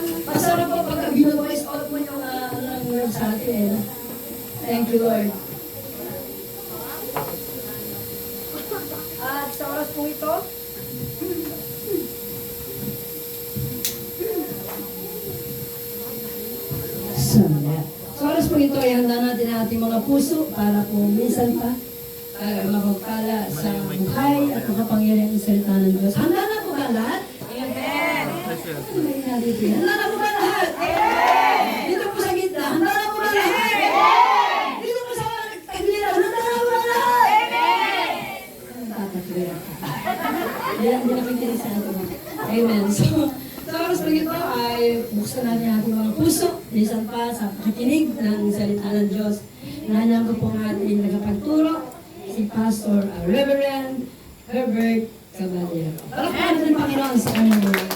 Masarap po pagka binaways out mo yung word sa atin. Thank you, Lord. At sa oras po ito, sa oras po ito ay handa natin ang ating mga puso para po minsan pa mapagpala sa buhay at makapangyarihan ng salita ng Diyos. Handa na po ba lahat? Amen! Handa na po ba lahat? Amen! Dito po sa gitna, handa na po ba lahat? Amen! Dito po sa tagiliran, handa na po ba lahat? Amen! Tatatliran ka. Hindi nakikinig sa atin. Amen. So, sa oras po ito ay buksan natin ang ating mga puso. Minsan pa sa pakikinig ng salita ng Diyos. Nanang ko po ang ating nagapagturo, si Pastor Reverend Herbert Caballero. Palakpakan natin Panginoon sa kanyang buhay.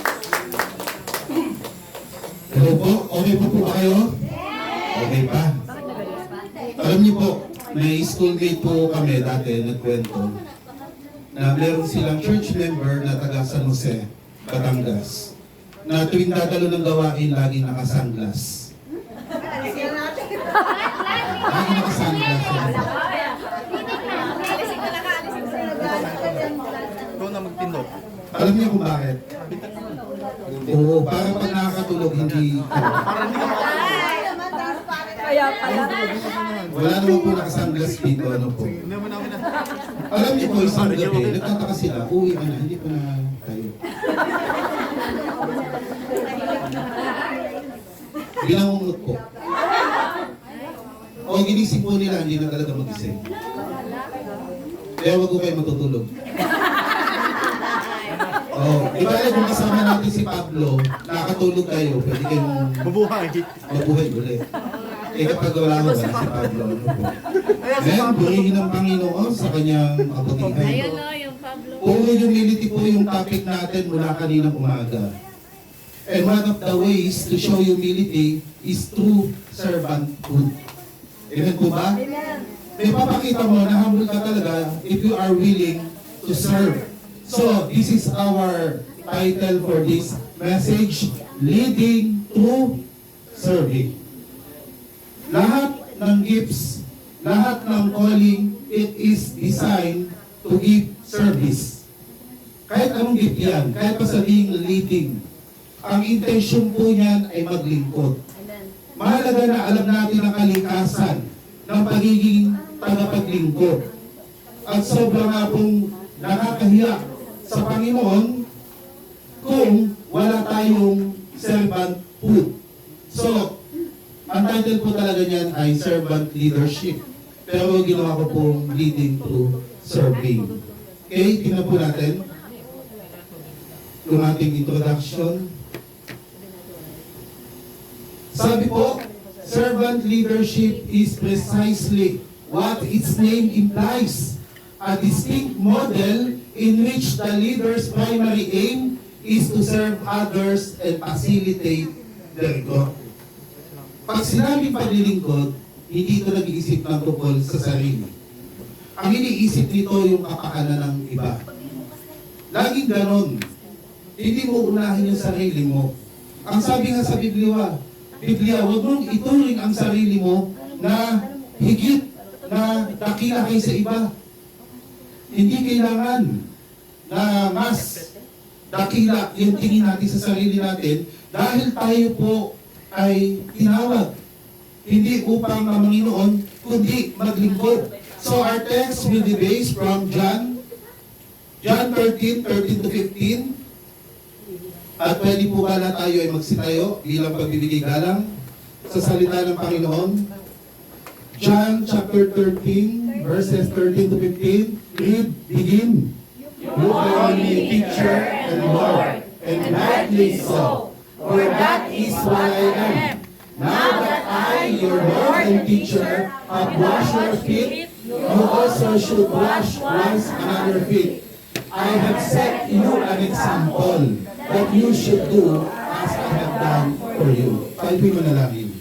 Hello po, okay po ba kayo? Okay pa? Alam niyo po, may schoolmate po kami dati nagkwento na meron silang church member na taga San Jose, Batangas, na tuwing dadalo ng gawain, laging nakasanglas. Laging nakasanglas. Ikaw na magpindot. Alam niyo kung bakit? Oo, para pag nakakatulog, hindi... Kaya pala. Wala naman po nakasanglas dito, ano po. Hindi mo namin na. Alam niyo po, isang gabi, nagtataka sila, uwi ka na, hindi pa na tayo. Binangungot po. O ginising po nila, hindi na talaga magising. Kaya wag ko kayo matutulog. Ibalik kung kasama natin si Pablo, nakakatulog kayo, pwede kayong Mabuhay. mabuhay ulit. Kapag wala ko si Pablo, ano po. Ngayon, burihin ng Panginoon sa kanyang kabutihan. Ayun o, yung Pablo. Puro humility po yung topic natin mula kaninang umaga. And one of the ways to show humility is through servanthood. Amen po ba? May papakita mo na humble ka talaga if you are willing to serve. So, this is our title for this message, Leading Through Serving. Lahat ng gifts, lahat ng calling, it is designed to give service. Kahit anong gift yan, kahit pa sabihing leading, ang intention po niyan ay maglingkod. Mahalaga na alam natin ang kalikasan ng pagiging tagapaglingkod. At sobrang nga pong nakakahiya sa Panginoon kung wala tayong servanthood. So, ang title po talaga niyan ay servant leadership. Pero ginawa ko pong leading through serving. Okay, tingnan po natin yung ating introduction. Sabi po, servant leadership is precisely what its name implies. A distinct model in which the leader's primary aim is to serve others and facilitate their growth. Pag sinabing paglilingkod, hindi ito nag-iisip ng tungkol sa sarili. Ang iniisip nito yung kapakanan ng iba. Laging ganon. Hindi mo unahin yung sarili mo. Ang sabi nga sa Biblia, huwag mong ituring ang sarili mo na higit na dakila kaysa iba. Hindi kailangan na mas dakila yung tingin natin sa sarili natin dahil tayo po ay tinawag. Hindi upang Panginoon, kundi maglingkod. So our text will be based from John 13 to 15. At pwede po ba na tayo ay magsitayo bilang pagbibigay galang sa salita ng Panginoon? John chapter 13, verses 13 to 15. Read, begin. You call me teacher and Lord, and rightly so, for that is what I am. Now that I, your Lord and teacher, have washed your feet, you also should wash one's another feet. I have set you an example that you should do as I have done for you. Kalpin mo na lang yun.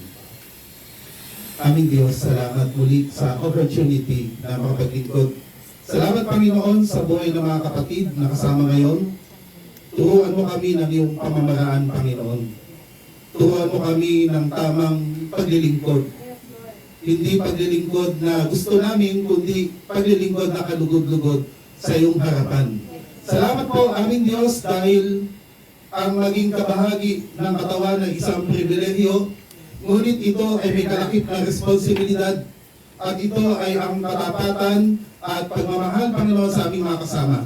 Aming Diyos, salamat muli sa opportunity na makapaglingkod. Salamat Panginoon sa buhay ng mga kapatid na kasama ngayon. Turuan mo kami ng iyong pamamaraan, Panginoon. turuan mo kami ng tamang paglilingkod. Hindi paglilingkod na gusto namin, kundi paglilingkod na kalugod-lugod sa iyong harapan. Salamat po aming Diyos dahil ang maging kabahagi ng katawan ng isang pribilehyo, ngunit ito ay may kalakip na responsibilidad at ito ay ang katapatan at pagmamahal, Panginoon, sa aming mga kasama.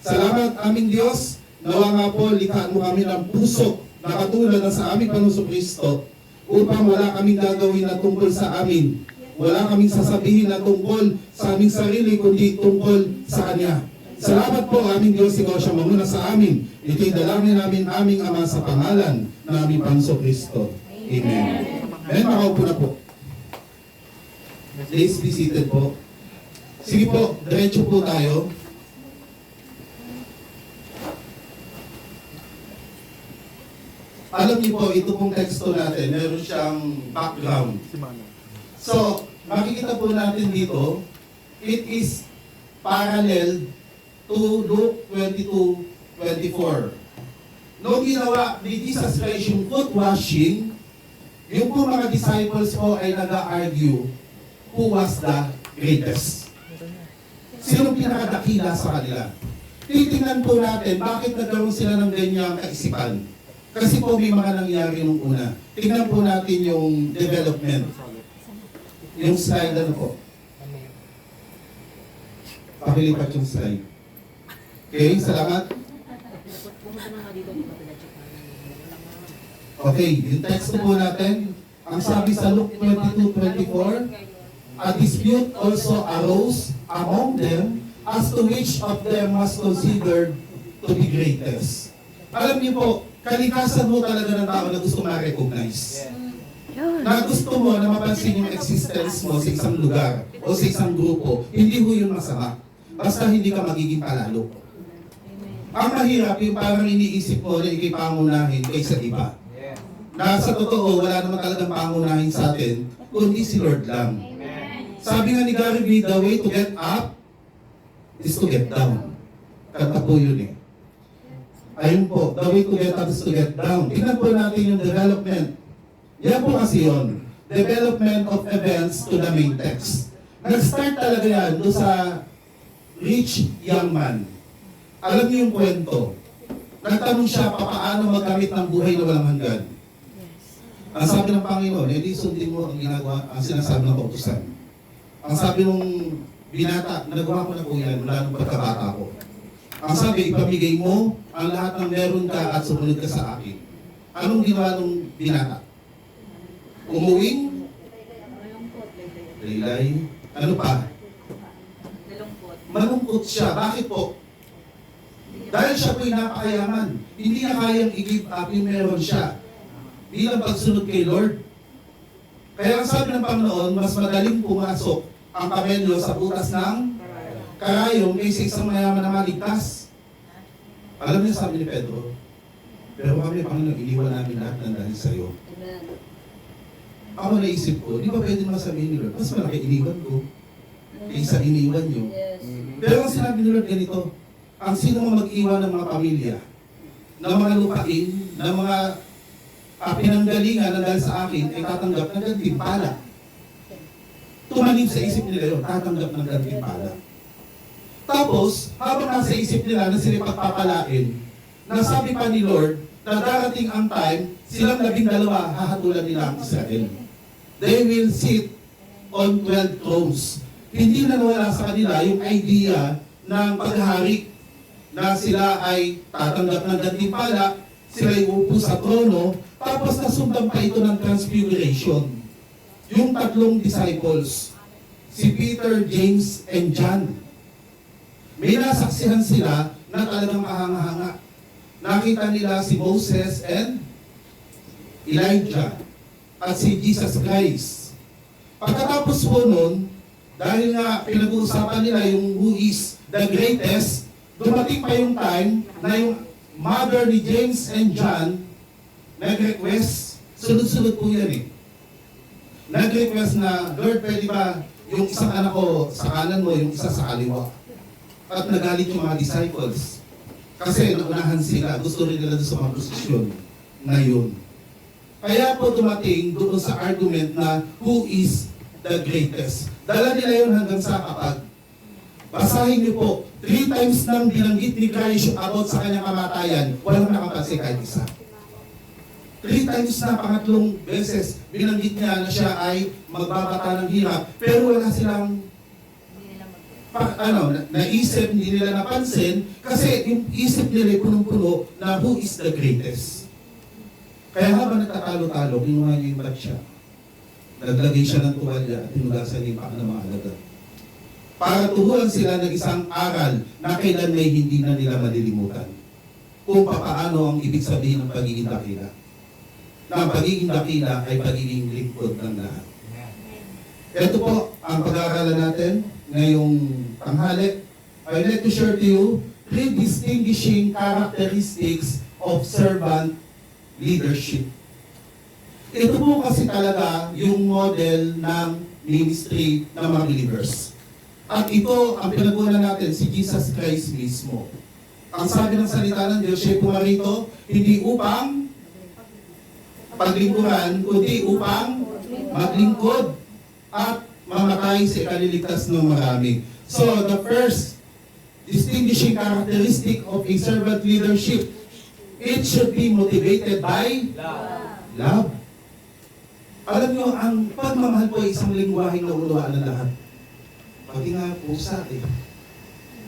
Salamat aming Diyos, nawa nga po likhaan mo kami ng puso na katulad na sa aming Panginoon Kristo upang wala kaming gagawin na tungkol sa amin. Wala kaming sasabihin na tungkol sa aming sarili, kundi tungkol sa Kanya. Salamat po aming Diyos, ikaw siya mamuna sa amin. Ito'y dalangin namin aming Ama sa pangalan ng aming Panginoon Kristo. Amen. Amen, makaupo na po. Please be seated po. Sige po, diretso po tayo. Alam niyo po, ito pong teksto natin, meron siyang background. Si Mano. So, makikita po natin dito, it is parallel to Luke 22:24. Noong ginawa ni Jesus Christ yung foot washing, yung po mga disciples po ay nag-argue who was the greatest. Sino pinakadakila sa kanila? Titingnan po natin bakit nagkaroon sila ng ganyang kaisipan. Kasi po may mga nangyari nung una. Tingnan po natin yung development. Yung slide ano po. Pakilipat yung slide. Okay, salamat. Okay, yung text po natin. Ang sabi sa Luke 22:24, a dispute also arose among them as to which of them was considered to be greatest. Alam niyo po, kalikasan mo talaga ng tao na gusto ma-recognize. Na gusto mo na mapansin yung existence mo sa isang lugar o sa isang grupo, hindi ho yun masama. Basta hindi ka magiging palalo. Ang mahirap yung parang iniisip mo na ikay pangunahin kaysa iba. Na sa totoo, wala naman talagang pangunahin sa atin, kundi si Lord lang. Sabi nga ni Gary V, the way to get up is to get down. Kanta po yun eh. Ayun po, the way to get up is to get down. Tingnan po natin yung development. Yan po kasi yun. Development of events to the main text. Nag-start talaga yan doon sa rich young man. Alam niyo yung kwento. Nagtanong siya paano magkamit ng buhay na walang hanggan. Ang sabi ng Panginoon, hindi sundin mo ang ginagawa, ang sinasabi ng kautusan. Ang sabi nung binata, nagawa ko na po yan mula nung pagkabata ko. Ang sabi, ipamigay mo ang lahat ng meron ka at sumunod ka sa akin. Anong ginawa nung binata? Umuwing? Laylay? Ano pa? Malungkot siya. Bakit po? Dahil siya po'y napakayaman. Hindi niya kayang i-give up yung meron siya. Bilang pagsunod kay Lord. Kaya ang sabi ng Panginoon, mas madaling pumasok ang kamelyo sa butas ng karayom kaysa isang mayaman na maligtas. Alam niyo sabi ni Pedro, pero kami, Panginoon, iniwan namin lahat ng dahil sa iyo. Ako naisip ko, di ba pwede naman sabihin ni Lord, mas malaki iniwan ko kaysa iniwan niyo. Pero ang sinabi ni Lord ganito, ang sino mang mag-iwan ng mga pamilya, ng mga lupain, ng mga pinanggalingan na dahil sa akin ay tatanggap ng gantimpala. Tumanim sa isip nila yun, tatanggap ng gantimpala. Tapos, habang nasa isip nila na sila pagpapalain, nasabi pa ni Lord na darating ang time, silang 12 hahatulan nila ang Israel. They will sit on 12 thrones. Hindi na nawala sa kanila yung idea ng paghari na sila ay tatanggap ng gantimpala, sila ay upo sa trono, tapos nasundan pa ito ng transfiguration. Yung tatlong disciples, si Peter, James, and John. May nasaksihan sila na talagang kahanga-hanga. Nakita nila si Moses and Elijah at si Jesus Christ. Pagkatapos po nun, dahil nga pinag-uusapan nila yung who is the greatest, dumating pa yung time na yung mother ni James and John nag-request, sunod-sunod po yan eh. Nag-request na, Lord, pwede ba yung isang anak ko sa kanan mo, yung isa sa kaliwa? At nagalit yung mga disciples. Kasi naunahan sila, gusto rin nila doon sa mga posisyon na yun. Kaya po dumating doon sa argument na who is the greatest. Dala nila yun hanggang sa kapag basahin niyo po, 3 times nang binanggit ni Christ about sa kanyang kamatayan, walang nakapansin kahit isa. 3 times na, pangatlong beses, binanggit niya na siya ay magbabata ng hirap, pero wala silang naisip, hindi nila napansin, kasi yung isip nila ay punong-puno na who is the greatest. Kaya habang nagtatalo-talo, kinuha niya yung bag siya. Naglagay siya ng tuwalya at hinugasan niya yung paa ng mga alagad. Para turuan sila ng isang aral na kailan may hindi na nila malilimutan. Kung paano ang ibig sabihin ng pagiging dakila. Na ang pagiging dakila ay pagiging lingkod ng lahat. Ito po ang pag-aaralan natin ngayong tanghali. I'd like to share to you 3 distinguishing characteristics of servant leadership. Ito po kasi talaga yung model ng ministry ng mga believers. At ito ang pinag-uulan natin, si Jesus Christ mismo. Ang sabi ng salita ng Diyos, siya pumarito, hindi upang paglingkuran, kundi upang maglingkod at mamatay sa ikaliligtas ng marami. So, the first distinguishing characteristic of a servant leadership, it should be motivated by love. Alam nyo, ang pagmamahal po ay isang lingwaheng naunawaan ng lahat. Pati nga pusa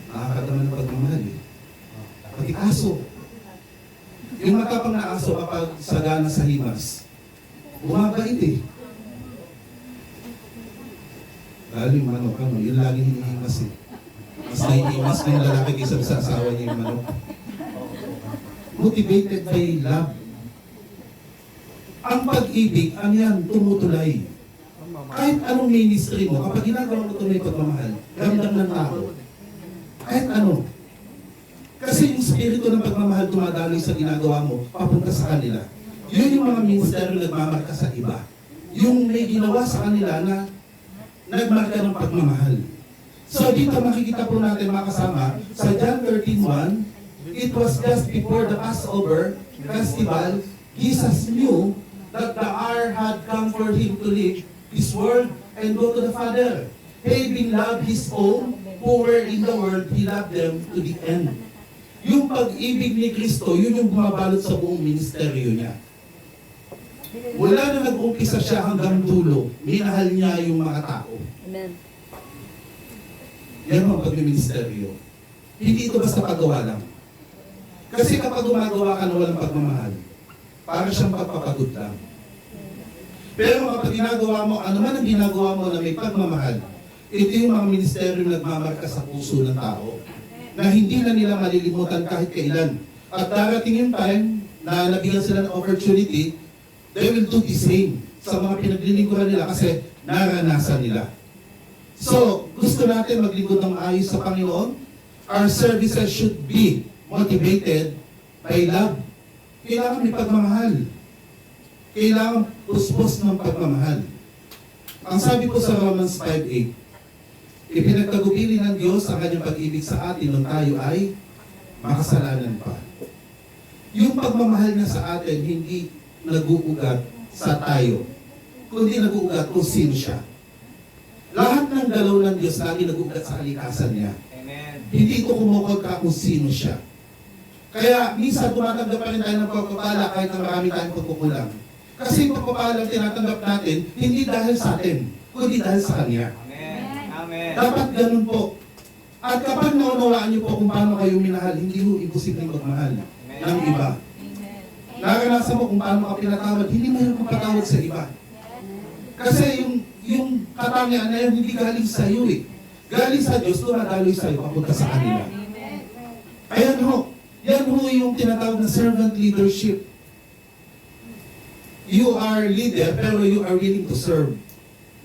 nakakadama ng pagmamahal Pati aso. Yung matapang na aso kapag sagana sa himas, bumabait Galing manok, yun lagi hinihimas Mas nahihimas na yung lalaki kaysa sa asawa niya yung manok. Motivated by love. Ang pag-ibig, yan, tumutulay. Kahit anong ministry mo, kapag ginagawa mo ito may pagmamahal, ramdam ng tao. Kahit ano. Kasi yung spirito ng pagmamahal tumadaloy sa ginagawa mo, papunta sa kanila. Yun yung mga ministeryo nagmamarka sa iba. Yung may ginawa sa kanila na nagmarka ng pagmamahal. So dito makikita po natin mga kasama, sa John 13:1, it was just before the Passover festival, Jesus knew that the hour had come for him to leave this world and go to the Father. Having loved his own who were in the world, he loved them to the end. Yung pag-ibig ni Kristo, yun yung bumabalot sa buong ministeryo niya. Mula na nag-umpisa siya hanggang dulo, minahal niya yung mga tao. Amen. Yan ang pag-ministeryo. Hindi ito basta paggawa lang. Kasi kapag gumagawa ka na walang pagmamahal, para siyang pagpapagod lang. Pero kapag ginagawa mo, ano man ang ginagawa mo na may pagmamahal, ito yung mga ministeryo nagmamarka sa puso ng tao na hindi na nila malilimutan kahit kailan. At darating yung time na nabigyan sila ng opportunity, they will do the same sa mga pinaglilingkuran nila kasi naranasan nila. So, gusto natin maglingkod ng maayos sa Panginoon. Our services should be motivated by love. Kailangan may pagmamahal. Kailangan puspos ng pagmamahal. Ang sabi po sa Romans 5:8, ipinagtagubili ng Diyos ang kanyang pag-ibig sa atin nung tayo ay makasalanan pa. Yung pagmamahal niya sa atin, hindi nag-uugat sa tayo, kundi nag-uugat kung sino siya. Lahat ng galaw ng Diyos lagi nag-uugat sa kalikasan niya. Amen. Hindi ito kumukod ka kung sino siya. Kaya minsan tumatanggap pa rin tayo ng pagpapala kahit na marami tayong pagkukulang. Kasi yung pagpapala tinatanggap natin, hindi dahil sa atin, kundi dahil sa Kanya. Amen. Amen. Dapat ganun po. At kapag naunawaan niyo po kung paano kayo minahal, hindi mo imposibleng magmahal ng iba. Naranasan mo kung paano ka pinatawad, hindi mo yung patawad sa iba. Kasi yung katangian na yun, hindi galing sa iyo Galing sa Diyos, dumadaloy sa iyo, papunta sa kanila. Ayan ho, yan ho yung tinatawag na servant leadership. You are leader, pero you are willing to serve.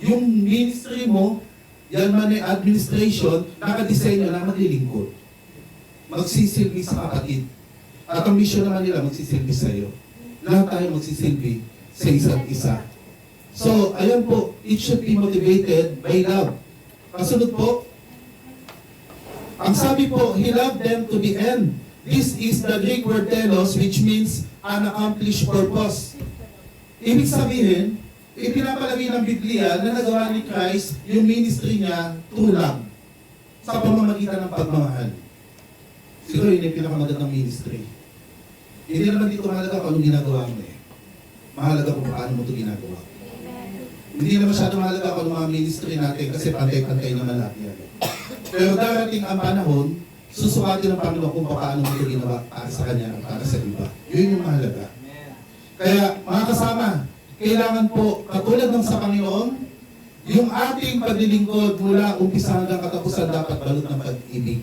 Yung ministry mo, yan man ay administration, nakadesenyo na maglilingkod. Magsisilbi sa kapatid. At ang mission naman nila, magsisilbi sa iyo. Lahat tayo magsisilbi sa isa't isa. So, ayan po, it should be motivated by love. Kasunod po, ang sabi po, he loved them to the end. This is the Greek word telos, which means an accomplished purpose. Ibig sabihin, ipinapalagay ng Biblia na nagawa ni Christ yung ministry niya true love sa pamamagitan ng pagmamahal. Siguro yun yung pinakamagandang ministry. Hindi naman dito mahalaga kung anong ginagawa mo eh. Mahalaga kung paano mo ito ginagawa. Hindi na masyado mahalaga kung anong mga ministry natin kasi pantay-pantay naman lahat yan. Pero darating ang panahon, susukatin ng Panginoon kung paano mo ito ginawa para sa Kanya at para sa iba. Yun yung mahalaga. Kaya mga kasama, kailangan po, katulad ng sa Panginoon, yung ating paglilingkod mula umpisa hanggang katapusan dapat balot ng pag-ibig.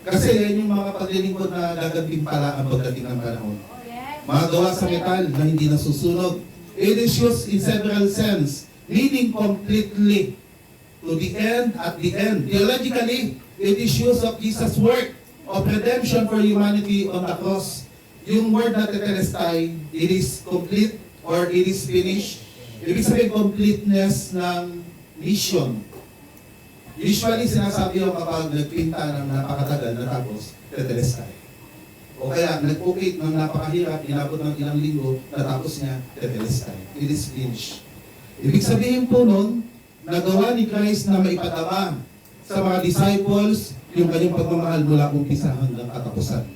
Kasi yan yung mga paglilingkod na gagamping-pala ang pagdating ng panahon. Mga gawa sa metal na hindi nasusunog. It is used in several sense, meaning completely to the end at the end. Theologically, it is used of Jesus' work of redemption for humanity on the cross. Yung word na tetelestai, it is complete or it is finished. Ibig sabihin completeness ng mission. Usually sinasabi yung kapag nagpinta ng napakatagal natapos, tetelestai. O kaya nag-okay ng napakahirap, inabot ng ilang linggo, natapos niya, tetelestai. It is finished. Ibig sabihin po nun, nagawa ni Christ na maipadama sa mga disciples yung kanyang pagmamahal mula umpisa hanggang katapusan.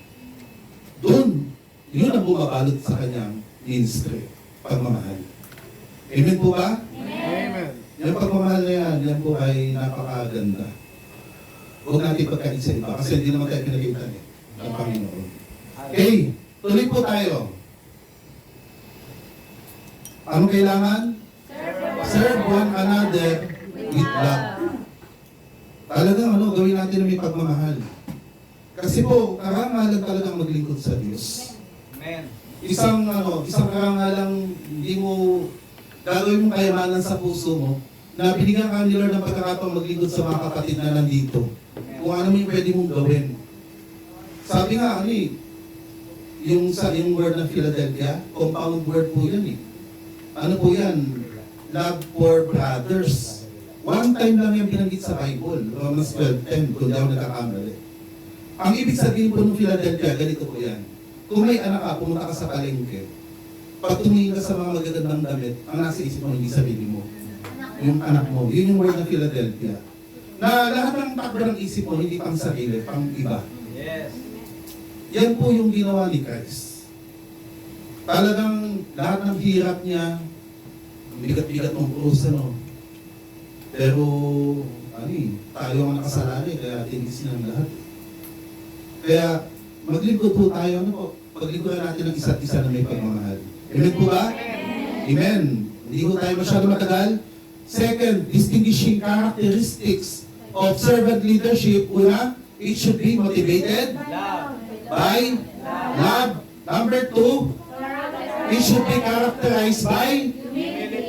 Doon, yun ang bumabalot sa kanyang ministry, pagmamahal. Amen po ba? Amen. Yung pagmamahal na yan po ay napakaganda. Huwag natin pagkain sa iba kasi hindi naman tayo pinagalitan ng Panginoon. Okay, tuloy po tayo. Ano kailangan? Serve one another with love. Talagang gawin natin na may pagmamahal. Kasi po, karangalan talagang maglingkod sa Diyos. Amen. Isang karangalang hindi mo gagawin mong kayamanan sa puso mo na binigyan ka ni Lord ng pagkakataong maglingkod sa mga kapatid na nandito. Kung ano mo yung pwede mong gawin. Sabi nga, yung word ng Philadelphia, compound word po yan eh. Ano po yan? Love for brothers. One time lang yung binanggit sa Bible, Romans 12:10, kung di ako nagkakamali. Ang ibig sabihin po ng Philadelphia, ganito po yan. Kung may anak ka, pumunta ka sa palengke, pag tumingin ka sa mga magagandang damit, ang nasa isip mo, hindi sarili mo. Yung anak mo. Yun yung word ng Philadelphia. Na lahat ng takbo ng isip mo, hindi pang sarili, pang iba. Yes. Yan po yung ginawa ni Christ. Talagang lahat ng hirap niya, bigat-bigat ng krus, Pero, tayo ang nakasalanan kaya tinis ng lahat. Kaya, maglingkod po tayo, paglingkodan natin ang isa't isa na may pagmamahal. Amen po ba? Amen. Hindi po tayo masyado matagal. Second, distinguishing characteristics of servant leadership. Una, it should be motivated by love. Number two, it should be characterized by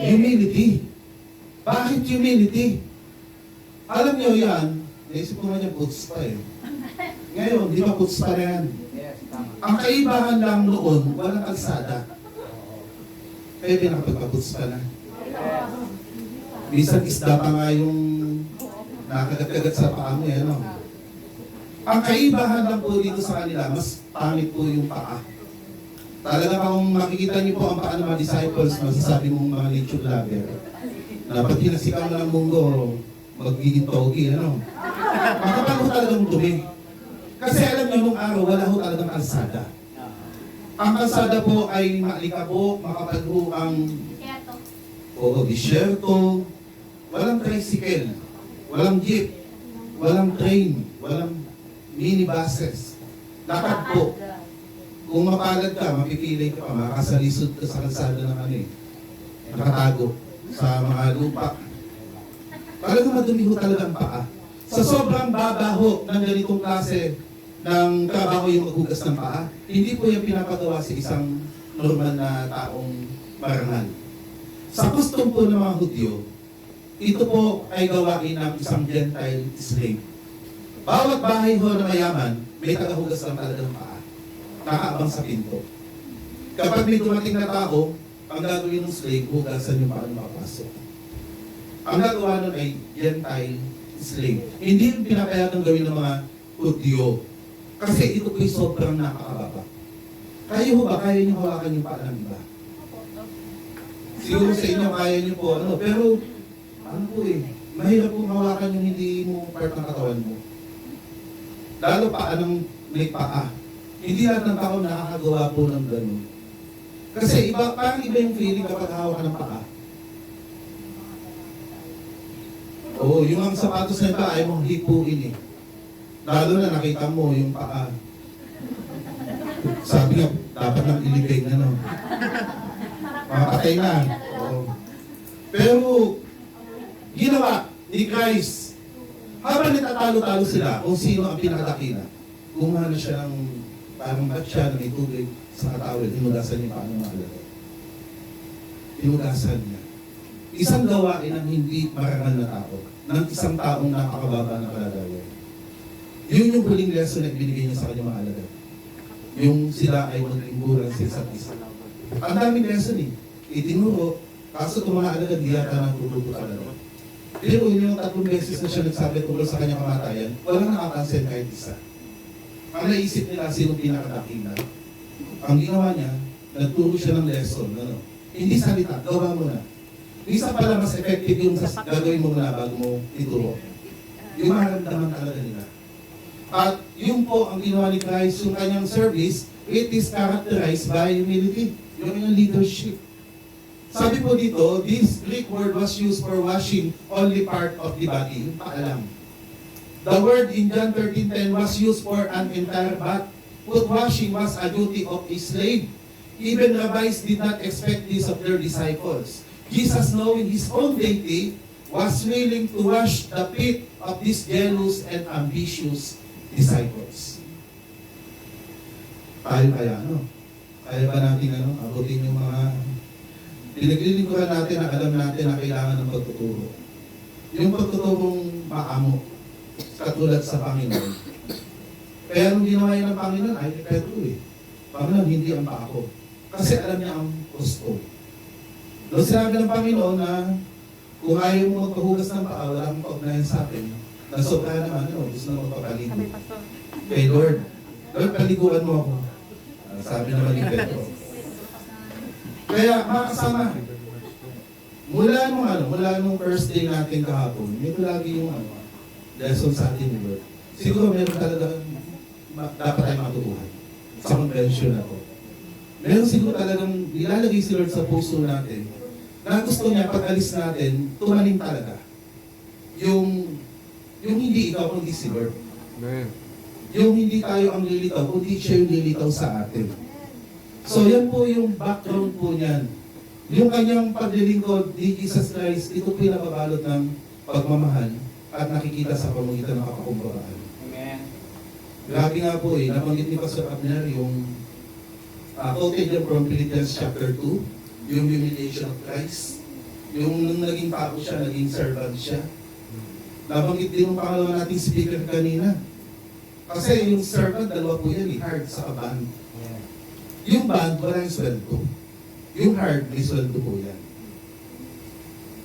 humility. Bakit humility? Alam niyo yan, naisip ko nga niya puts pa eh. Ngayon, di ba puts pa na yan? Ang kaibahan lang noon, walang kalsada. Kaya pinakapagpaputs pa na. Minsan isda pa nga yung nakagat-kagat sa paa mo eh, Ang kaibahan lang po dito sa kanila, mas pangit po yung paa. Talaga kung makikita niyo po ang paa ng mga disciples, masasabi mong mga nature lover, na pag hinasigaw na ng munggo, magiging togi, Makapal ho talagang dumi. Kasi alam niyo, nung araw, wala ho talagang kalsada. Ang kalsada po ay maalikabok, makapal ho ang disyerto, walang tricycle, walang jeep, walang train, walang minibuses. Lakad po. Kung mapalad ka, mapipilay ka pa, makakasalisod ka sa kalsada ng nakatago sa mga lupa. Talagang madumi ho talagang paa. Sa sobrang babaho ng ganitong klase ng trabaho yung maghugas ng paa, hindi po yung pinapagawa sa isang normal na taong marangal. Sa custom po ng mga Hudyo, ito po ay gawain ng isang Gentile slave. Bawat bahay ho na mayaman, may tagahugas lang talaga ng paa. Nakaabang sa pinto. Kapag may dumating na tao, ang gagawin ng slave, hugasan yung paano makapasok. Ang gagawa nun ay Gentile slave. Hindi yung pinapayagang gawin ng mga Hudyo. Kasi ito po'y sobrang nakakababa. Kayo ho ba, kaya niyo hawakan yung paa ng iba? Siguro sa inyo, kaya nyo po, pero, po mahirap pong hawakan yung hindi mo part ng katawan mo. Lalo pa anong may paa. Hindi lahat ng tao nakakagawa po ng ganun. Kasi parang iba yung feeling kapag hawak ng paa. Oo, yung ang sapatos na iba ay mong hipuin eh. Lalo na nakita mo yung paa. Sabi nga, dapat nang ilibing, makapatay na. Oo. Pero, ginawa ni Christ, habang natatalo-talo sila kung sino ang pinakadakila, kumuha na siya ng parang batya ng itubig sa katawid, tinugasan niya paano makalala. Tinugasan niya. Isang gawain ng hindi marangal na tao, ng isang taong napakababa na kalagayan. Yun yung huling lesson na ibinigay niya sa kanyang mga alagad. Yung sila ay mag-imburan sa isa't isa. Ang daming lesson eh. Itinuro, kaso itong mga alagad, di yata natututo talaga. Pero yun yung 3 beses na siya nagsabi tungkol sa kanyang kamatayan, walang nakapansin kahit isa. Ang naisip nila sino pinakadakila. Ang ginawa niya, nagturo siya ng lesson. Hindi salita, gawa mo na. Isa pala mas effective yung gagawin mo muna bago mo ituro. Yung maramdaman talaga nila. At yun po ang ginawa ni Christ, yung kanyang service, it is characterized by humility. Yung kanyang leadership. Sabi po dito, this Greek word was used for washing only part of the body, yung paalam. The word in John 13:10 was used for an entire bath. Foot washing was a duty of a slave. Even rabbis did not expect this of their disciples. Jesus, knowing his own deity, was willing to wash the feet of these jealous and ambitious disciples. Tayo kaya, Kaya ba natin, abutin yung mga pinaglilingkuran natin na alam natin na kailangan ng pagtuturo. Yung pagtuturong maamo, katulad sa Panginoon. Kaya nung ginawa niya ng Panginoon, ay Pedro Panginoon, hindi ang pako. Kasi alam niya ang gusto. Doon sinabi ng Panginoon na kung ayaw mo magpahugas ng paa, wala kang kaugnayan sa akin. Nasobra naman, gusto na magpapaligo. Kay Lord, paliguan mo ako. Sabi naman ni Pedro. Kaya mga kasama, mula nung first day natin kahapon, may lagi yung lesson sa atin ni Lord. Siguro meron talaga dapat tayong matutuhan sa convention na to. Meron siguro talagang ilalagay si Lord sa puso natin na gusto niya pag alis natin, tumanim talaga. Yung hindi ikaw kundi si Lord. Yung hindi tayo ang lilitaw, kundi siya yung lilitaw sa atin. So yan po yung background po niyan. Yung kanyang paglilingkod ni Jesus Christ, ito po yung nababalot ng pagmamahal at nakikita sa pamagitan ng kapakumbabaan. Amen. Grabe nga po nabanggit ni Pastor Abner yung quoted yan from Philippians chapter 2, yung humiliation of Christ. Yung nung naging tao siya, naging servant siya. Nabanggit din yung pangalawa nating speaker kanina. Kasi yung servant, dalawa po yan hard sa band. Yung band, wala yung sweldo. Yung hard, may sweldo po yan.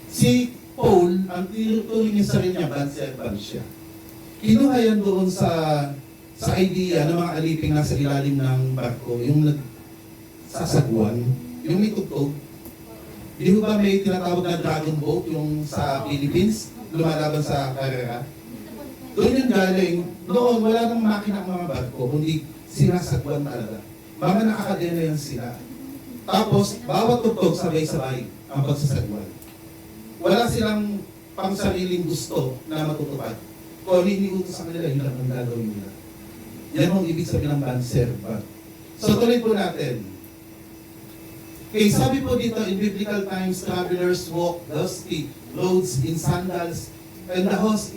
Si Paul, ang tinutuloy niya sa rin niya, band servant siya. Kinuha yan doon sa idea ng mga aliping nasa ilalim ng barko, yung nagsasagwan, yung may tugtog. Di ba may tinatawag na dragon boat, yung sa Philippines, lumalaban sa karera? Doon yung galing, noon wala nang makina ang mga barko, kundi sinasagwan talaga. Mga nakakadena yan sila. Tapos, bawat tugtog sabay-sabay ang pagsasagwan. Wala silang pang-sariling gusto na matutupad. Kung ano iniutos sa kanila, yun lang ang gagawin nila. Yan ang ibig sabihin ng band servant. So tuloy po natin. Okay, sabi po dito, in biblical times, travelers walk dusty roads in sandals, and the host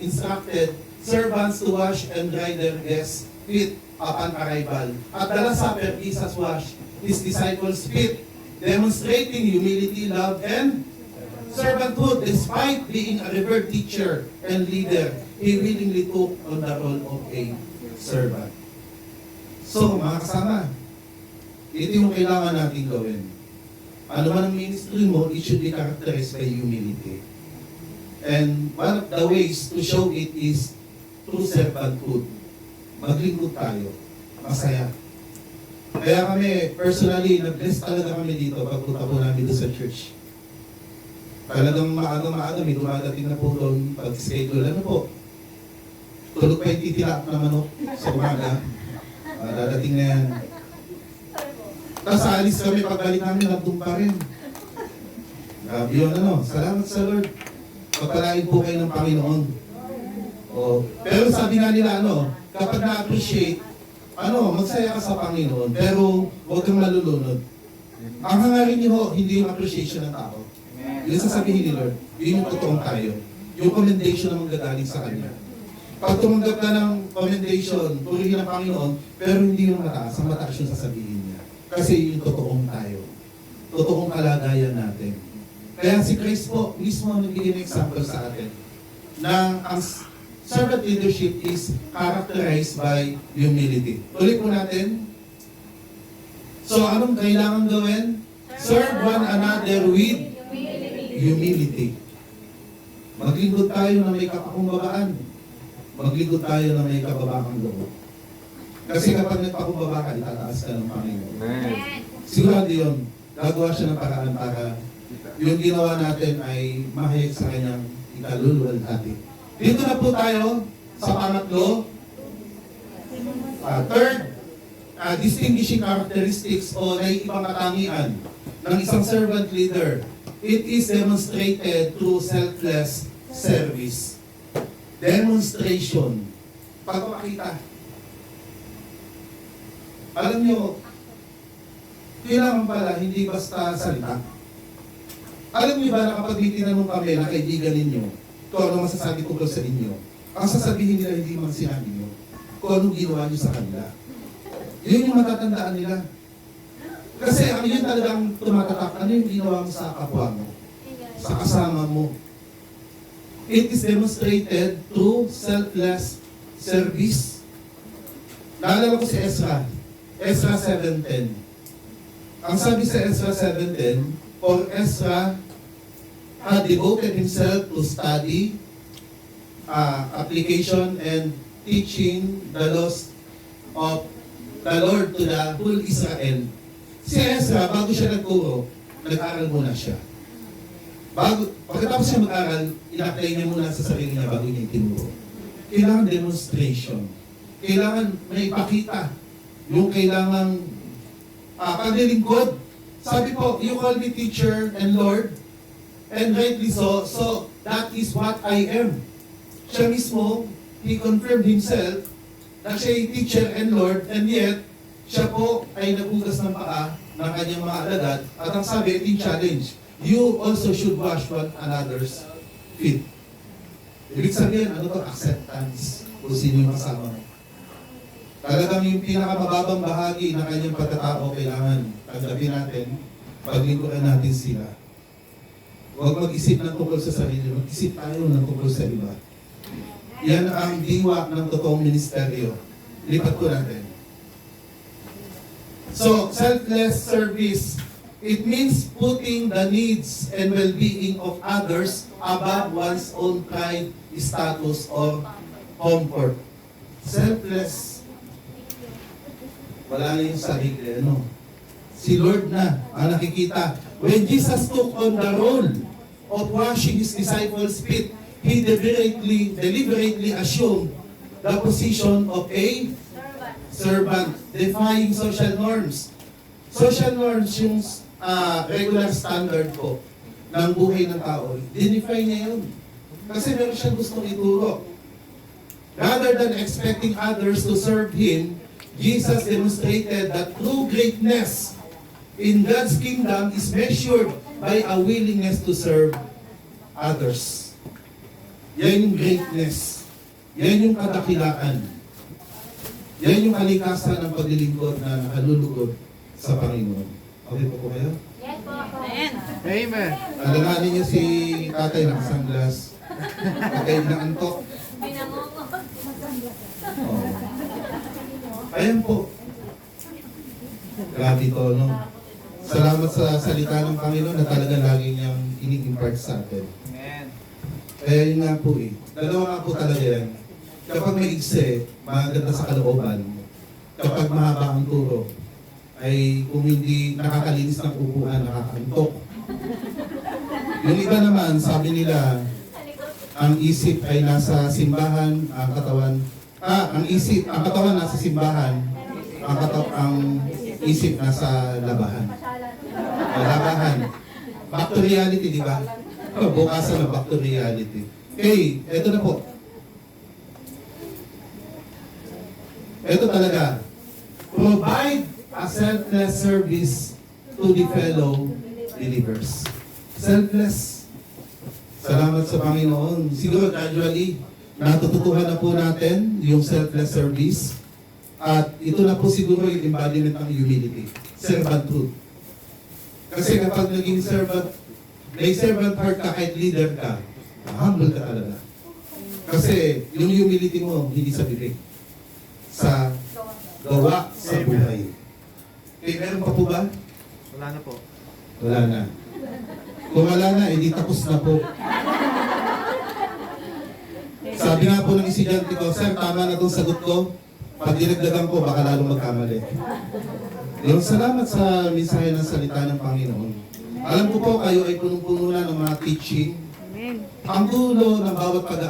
instructed servants to wash and dry their guests' feet upon arrival. At the Last Supper, Jesus washed his disciples' feet, demonstrating humility, love, and servanthood. Despite being a revered teacher and leader, he willingly took on the role of a servant. So, mga kasama, ito yung kailangan natin gawin. Ano man ang ministry mo, it should be characterized by humility. And one of the ways to show it is through servanthood. Maglingkod tayo. Masaya. Kaya kami, personally, nag-bless talaga kami dito pagpunta po namin doon sa church. Talagang maaga-maaga, may dumadating na po doon pag-schedule. Ano po? Tulog pa yung titila na manok sa umaga. Dadating na yan. Tapos alis kami, pagbalik namin, nandun pa rin. Grabe yun, ano. Salamat sa Lord. Pagpalain po kayo ng Panginoon. Oh. Pero sabi nga nila, ano, kapag na-appreciate, ano, magsaya ka sa Panginoon, pero huwag kang malulunod. Ang hangarin niyo, hindi yung appreciation ng tao. Yung sasabihin ni Lord, yun yung totoong tayo. Yung commendation na manggagaling sa Kanya. Pag tumanggap ka ng commendation, purihin ng Panginoon, pero hindi yung mataas, ang mataas yung sasabihin niya. Kasi yung totoong tayo. Totoong kalagayan natin. Kaya si Christ po, mismo nagbigay ng example sa atin na ang servant leadership is characterized by humility. Ulit po natin. So, anong kailangan gawin? Serve one another with humility. Maglingkod tayo na may kapakumbabaan. Maglingkod tayo na may kababakang loob. Kasi kapag nagpakumbaba ka, itataas ka ng Panginoon. Sigurado yun. Gagawa siya ng paraan para yung ginawa natin ay mahayag sa kanyang ikaluluwalhati. Dito na po tayo sa pangatlo. Third, distinguishing characteristics o naiibang katangian ng isang servant leader. It is demonstrated through selfless service. Demonstration. Pagpapakita. Alam nyo, kailangan pala hindi basta salita. Alam niyo ba na kapag may tinanong kami na kaibigan ninyo, kung ano masasabi ko sa inyo, ang sasabihin nila hindi man sinabi nyo, kung anong ginawa nyo sa kanila. Yun yung matatandaan nila. Kasi ang yun talagang tumatatak, ano yung ginawa mo sa kapwa mo, sa kasama mo. It is demonstrated through selfless service. Naalala ko si Ezra, Ezra 7:10. Ang sabi sa Ezra 7:10, for Ezra had devoted himself to study, application, and teaching the laws of the Lord to the whole Israel. Si Ezra, bago siya nagturo, nag-aral muna siya. Pagkatapos siya mag-aral, in-apply niya muna sa sarili niya bago niya itinuro. Kailangan demonstration. Kailangan may ipakita. Yung kailangan paglilingkod. Sabi po, you call me teacher and Lord, and rightly so, so that is what I am. Siya mismo, he confirmed himself na siya ay teacher and Lord, and yet, siya po ay nagugas ng paa ng kanyang mga alagad, at ang sabi, ito yung challenge, you also should wash one another's feet. Ibig sabihin, ano to? Acceptance. Kung sino yung kasama mo. Talagang yung pinakamababang bahagi ng kanyang pagkatao kailangan tanggapin natin, paglingkuran natin sila. Huwag mag-isip ng tungkol sa sarili, mag-isip tayo ng tungkol sa iba. Yan ang diwa ng totoong ministeryo. Lipat ko natin. So, selfless service, it means putting the needs and well-being of others above one's own pride, status, or comfort. Selfless. Wala na yung sarili, ano? Si Lord na ang nakikita. When Jesus took on the role of washing His disciples' feet, He deliberately assumed the position of a servant, defying social norms. Social norms yung regular standard po ng buhay ng tao. Dinify niya yun. Kasi meron siyang gustong ituro. Rather than expecting others to serve Him, Jesus demonstrated that true greatness in God's kingdom is measured by a willingness to serve others. Yan yung greatness. Yan yung kadakilaan. Yan yung kalikasan ng paglilingkod na nakalulugod sa Panginoon. Okay po kayo? Yes po. Amen. Alalahanin niyo si tatay ng sunglass. Pagkain na antok. Oh. Ayan po. Grabe to, no? Salamat sa salita ng Panginoon na talaga lagi niyang ini-impart sa atin. Amen. Kaya yun nga po eh. Dalawa nga po talaga yan. Kapag may igse, maganda sa kalooban. Kapag mahaba ang turo, ay kung hindi nakakalinis ng upuan, nakakantok. Yung iba naman, sabi nila, ang isip ay nasa simbahan, ang katawan, ang katawan nasa simbahan, ang isip nasa labahan. Labahan. Back to reality, di ba? Bukasan na back to reality. Okay, eto na po. Eto talaga. Provide a selfless service to the fellow believers. Selfless. Salamat sa Panginoon. Siguro gradually, natututuhan na po natin yung selfless service. At ito na po siguro yung embodiment ng humility. Servanthood. Kasi kapag naging servant, may servant heart ka kahit leader ka, humble ka talaga. Kasi yung humility mo, hindi sa bibig. Sa gawa, sa buhay. Okay, meron pa po ba? Wala na po. Wala na. Kung wala na, edi tapos na po. Sabi nga po ng estudyante ko, Sir, tama na itong sagot ko. Pag dinagdagan ko, baka lalong magkamali. Yung salamat sa mensahe ng salita ng Panginoon. Alam ko po, kayo ay punong-puno na ng mga teaching. Ang dulo ng bawat pag